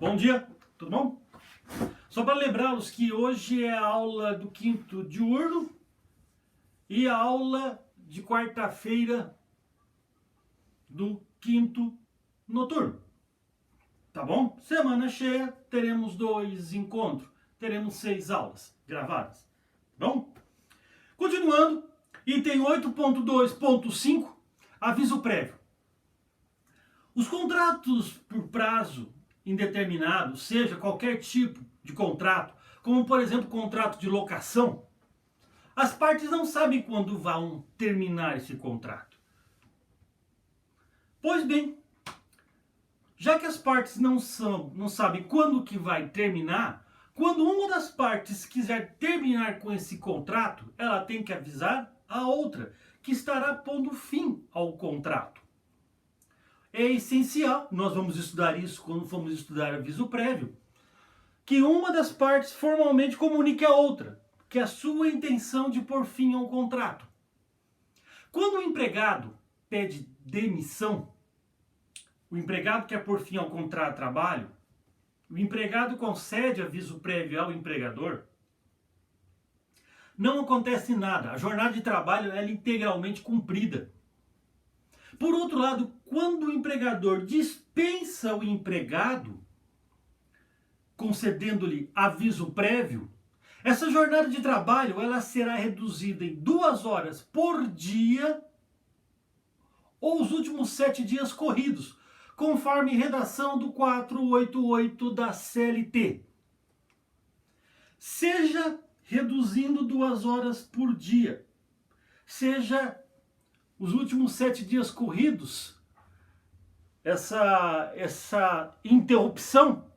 Bom dia, tudo bom? Só para lembrá-los que hoje é a aula do quinto diurno e a aula de quarta-feira do quinto noturno, tá bom? Semana cheia, teremos 2 encontros, teremos 6 aulas gravadas, tá bom? Continuando, item 8.2.5, aviso prévio. Os contratos por prazo indeterminado, seja qualquer tipo de contrato, como por exemplo contrato de locação, as partes não sabem quando vão terminar esse contrato. Pois bem, já que as partes não sabem quando que vai terminar, quando uma das partes quiser terminar com esse contrato, ela tem que avisar a outra que estará pondo fim ao contrato. É essencial, nós vamos estudar isso quando formos estudar aviso prévio, que uma das partes formalmente comunique a outra que a sua intenção de pôr fim ao contrato. Quando o empregado pede demissão, o empregado quer pôr fim ao contrato de trabalho, o empregado concede aviso prévio ao empregador, não acontece nada, a jornada de trabalho é integralmente cumprida. Por outro lado, quando o empregador dispensa o empregado, concedendo-lhe aviso prévio, essa jornada de trabalho ela será reduzida em 2 horas por dia ou os últimos 7 dias corridos, conforme redação do 488 da CLT. Seja reduzindo 2 horas por dia, seja os últimos 7 dias corridos, essa interrupção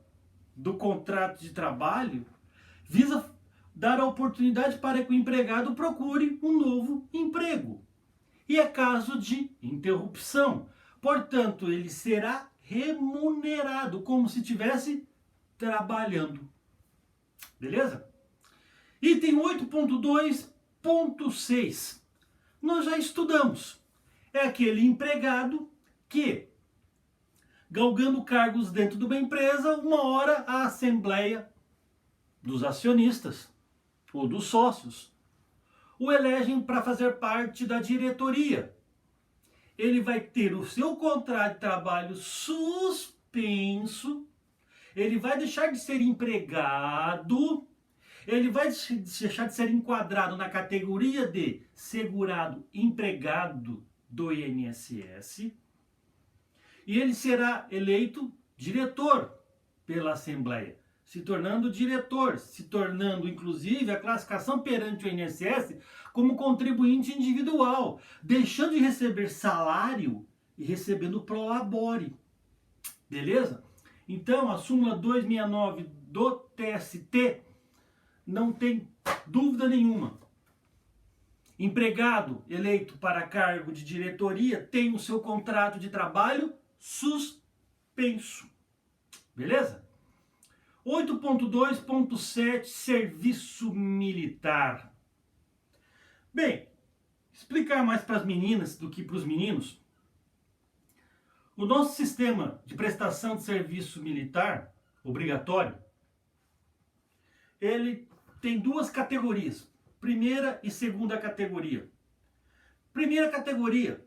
do contrato de trabalho visa dar a oportunidade para que o empregado procure um novo emprego. E é caso de interrupção. Portanto, ele será remunerado como se estivesse trabalhando. Beleza? Item 8.2.6. Nós já estudamos. É aquele empregado que, galgando cargos dentro de uma empresa, uma hora a assembleia dos acionistas ou dos sócios o elegem para fazer parte da diretoria. Ele vai ter o seu contrato de trabalho suspenso, ele vai deixar de ser empregado, ele vai deixar de ser enquadrado na categoria de segurado empregado do INSS e ele será eleito diretor pela Assembleia, se tornando diretor, se tornando inclusive a classificação perante o INSS como contribuinte individual, deixando de receber salário e recebendo prolabore. Beleza? Então a súmula 269 do TST não tem dúvida nenhuma. Empregado eleito para cargo de diretoria tem o seu contrato de trabalho suspenso. Beleza? 8.2.7 Serviço militar. Bem, explicar mais para as meninas do que para os meninos. O nosso sistema de prestação de serviço militar obrigatório, ele tem 2 categorias, primeira e segunda categoria. Primeira categoria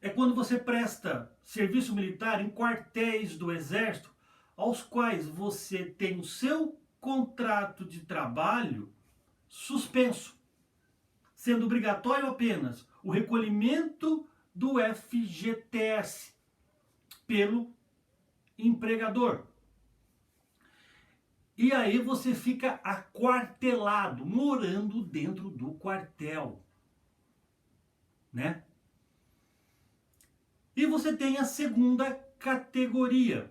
é quando você presta serviço militar em quartéis do Exército, aos quais você tem o seu contrato de trabalho suspenso, sendo obrigatório apenas o recolhimento do FGTS pelo empregador. E aí você fica aquartelado, morando dentro do quartel, né? E você tem a segunda categoria,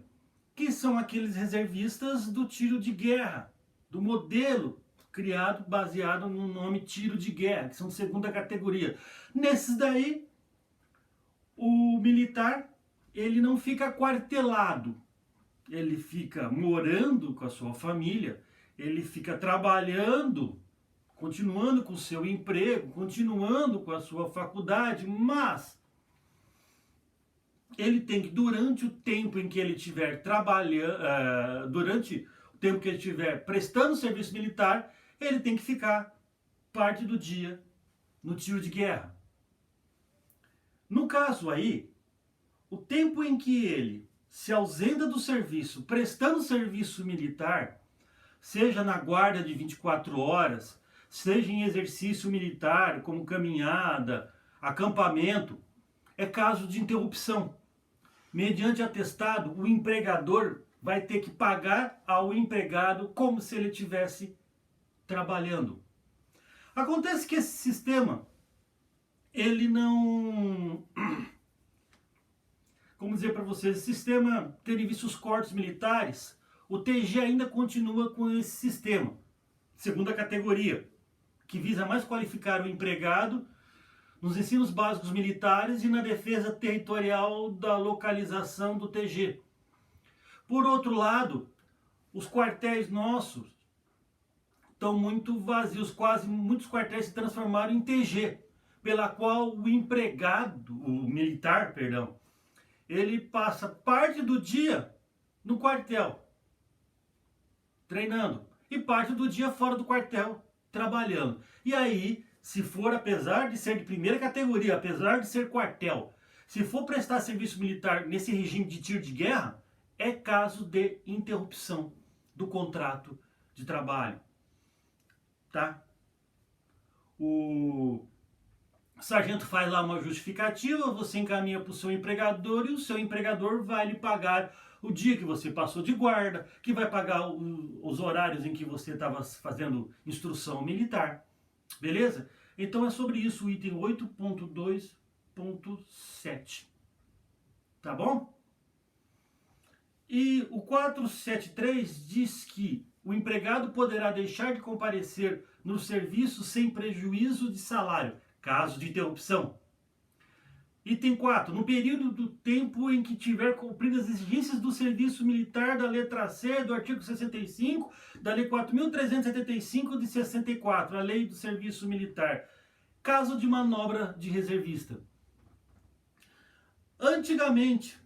que são aqueles reservistas do tiro de guerra, do modelo criado, baseado no nome tiro de guerra, que são segunda categoria. Nesses daí, o militar, ele não fica aquartelado, ele fica morando com a sua família, ele fica trabalhando, continuando com o seu emprego, continuando com a sua faculdade, mas ele tem que, durante o tempo em que ele estiver trabalhando, durante o tempo que ele estiver prestando serviço militar, ele tem que ficar parte do dia no tiro de guerra. No caso aí, o tempo em que ele se ausenta do serviço, prestando serviço militar, seja na guarda de 24 horas, seja em exercício militar, como caminhada, acampamento, é caso de interrupção. Mediante atestado, o empregador vai ter que pagar ao empregado como se ele estivesse trabalhando. Acontece que esse sistema, ele não... Como dizer para vocês, esse sistema, tendo visto os cortes militares, o TG ainda continua com esse sistema, segunda categoria, que visa mais qualificar o empregado nos ensinos básicos militares e na defesa territorial da localização do TG. Por outro lado, os quartéis nossos estão muito vazios, quase muitos quartéis se transformaram em TG, pela qual o empregado, o militar, perdão, ele passa parte do dia no quartel, treinando, e parte do dia fora do quartel, trabalhando. E aí, se for, apesar de ser de primeira categoria, apesar de ser quartel, se for prestar serviço militar nesse regime de tiro de guerra, é caso de interrupção do contrato de trabalho. Tá? O sargento faz lá uma justificativa, você encaminha para o seu empregador e o seu empregador vai lhe pagar o dia que você passou de guarda, que vai pagar os horários em que você estava fazendo instrução militar. Beleza? Então é sobre isso o item 8.2.7. Tá bom? E o 473 diz que o empregado poderá deixar de comparecer no serviço sem prejuízo de salário, caso de interrupção. Item 4. No período do tempo em que tiver cumprido as exigências do serviço militar da letra C do artigo 65, da Lei 4.375 de 64, a Lei do Serviço Militar, caso de manobra de reservista. Antigamente,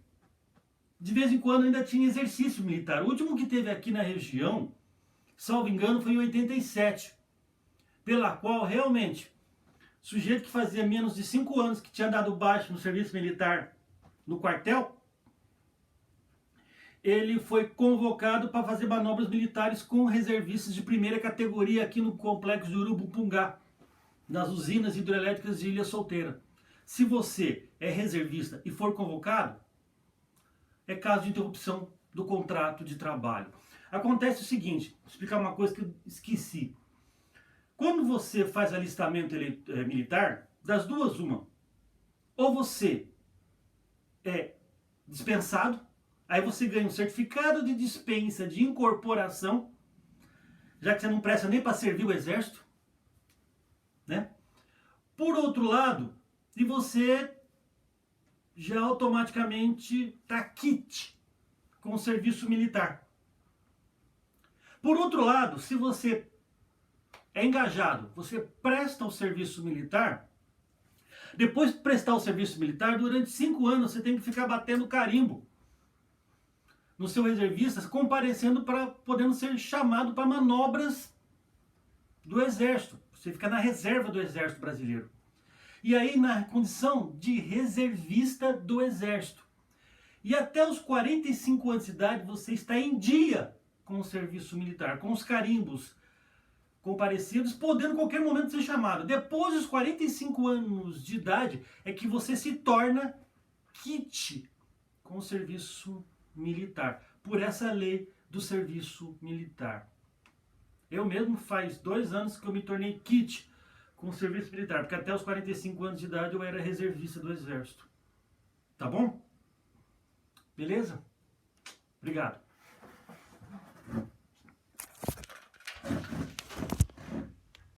de vez em quando ainda tinha exercício militar. O último que teve aqui na região, salvo engano, foi em 87, pela qual realmente sujeito que fazia menos de 5 anos que tinha dado baixo no serviço militar no quartel, ele foi convocado para fazer manobras militares com reservistas de primeira categoria aqui no complexo de Urubupungá, nas usinas hidrelétricas de Ilha Solteira. Se você é reservista e for convocado, é caso de interrupção do contrato de trabalho. Acontece o seguinte, vou explicar uma coisa que eu esqueci. Quando você faz alistamento militar, das duas uma, ou você é dispensado, aí você ganha um certificado de dispensa de incorporação, já que você não presta nem para servir o exército, né? Por outro lado, e você já automaticamente está quite com o serviço militar. Por outro lado, se você é engajado, você presta o serviço militar, depois de prestar o serviço militar, durante 5 anos você tem que ficar batendo carimbo no seu reservista, comparecendo para podendo ser chamado para manobras do exército. Você fica na reserva do exército brasileiro. E aí na condição de reservista do exército. E até os 45 anos de idade você está em dia com o serviço militar, com os carimbos comparecidos, podendo em qualquer momento ser chamado. Depois dos 45 anos de idade é que você se torna quite com o serviço militar, por essa lei do serviço militar. Eu mesmo faz 2 anos que eu me tornei quite com o serviço militar, porque até os 45 anos de idade eu era reservista do exército. Tá bom? Beleza? Obrigado.